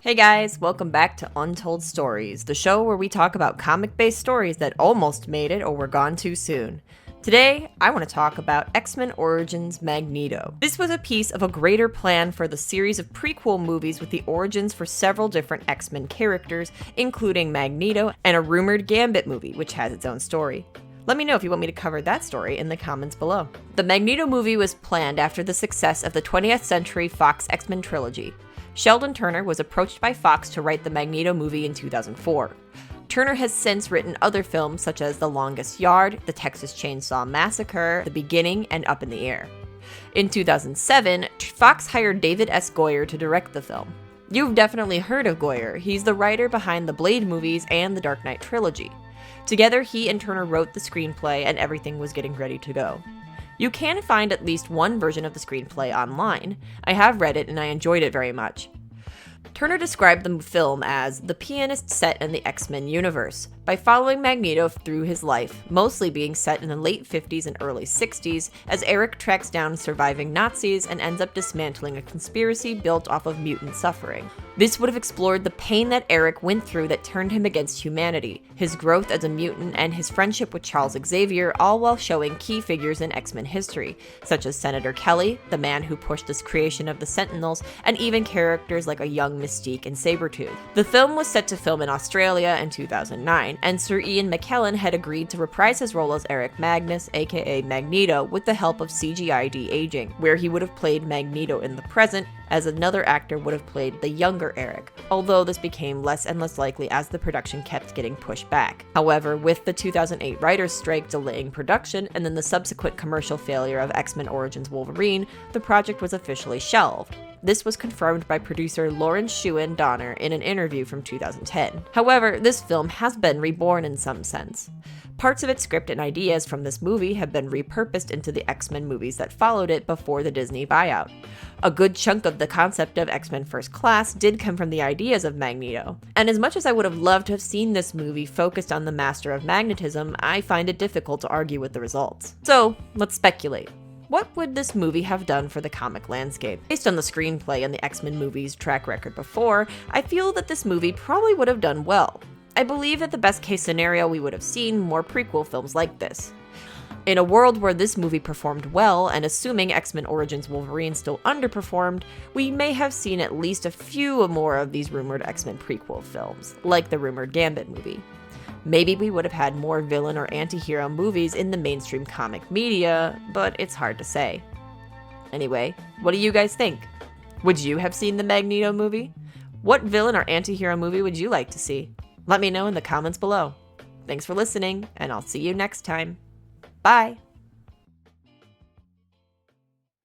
Hey guys, welcome back to Untold Stories, the show where we talk about comic-based stories that almost made it or were gone too soon. Today, I want to talk about X-Men Origins Magneto. This was a piece of a greater plan for the series of prequel movies with the origins for several different X-Men characters, including Magneto and a rumored Gambit movie, which has its own story. Let me know if you want me to cover that story in the comments below. The Magneto movie was planned after the success of the 20th Century Fox X-Men trilogy. Sheldon Turner was approached by Fox to write the Magneto movie in 2004. Turner has since written other films such as The Longest Yard, The Texas Chainsaw Massacre, The Beginning, and Up in the Air. In 2007, Fox hired David S. Goyer to direct the film. You've definitely heard of Goyer. He's the writer behind the Blade movies and the Dark Knight trilogy. Together, he and Turner wrote the screenplay and everything was getting ready to go. You can find at least one version of the screenplay online. I have read it and I enjoyed it very much. Turner described the film as the pianist set in the X-Men universe, by following Magneto through his life, mostly being set in the late 50s and early 60s, as Eric tracks down surviving Nazis and ends up dismantling a conspiracy built off of mutant suffering. This would have explored the pain that Eric went through that turned him against humanity, his growth as a mutant, and his friendship with Charles Xavier, all while showing key figures in X-Men history, such as Senator Kelly, the man who pushed this creation of the Sentinels, and even characters like a young Mystique and Sabretooth. The film was set to film in Australia in 2009, and Sir Ian McKellen had agreed to reprise his role as Eric Magnus, aka Magneto, with the help of CGI de-aging, where he would have played Magneto in the present, as another actor would have played the younger Eric, although this became less and less likely as the production kept getting pushed back. However, with the 2008 writers' strike delaying production and then the subsequent commercial failure of X-Men Origins Wolverine, the project was officially shelved. This was confirmed by producer Lawrence Schuin Donner in an interview from 2010. However, this film has been reborn in some sense. Parts of its script and ideas from this movie have been repurposed into the X-Men movies that followed it before the Disney buyout. A good chunk of the concept of X-Men First Class did come from the ideas of Magneto. And as much as I would have loved to have seen this movie focused on the Master of Magnetism, I find it difficult to argue with the results. So, let's speculate. What would this movie have done for the comic landscape? Based on the screenplay and the X-Men movies' track record before, I feel that this movie probably would have done well. I believe that the best case scenario we would have seen more prequel films like this. In a world where this movie performed well, and assuming X-Men Origins Wolverine still underperformed, we may have seen at least a few more of these rumored X-Men prequel films, like the rumored Gambit movie. Maybe we would have had more villain or anti-hero movies in the mainstream comic media, but it's hard to say. Anyway, what do you guys think? Would you have seen the Magneto movie? What villain or anti-hero movie would you like to see? Let me know in the comments below. Thanks for listening, and I'll see you next time. Bye!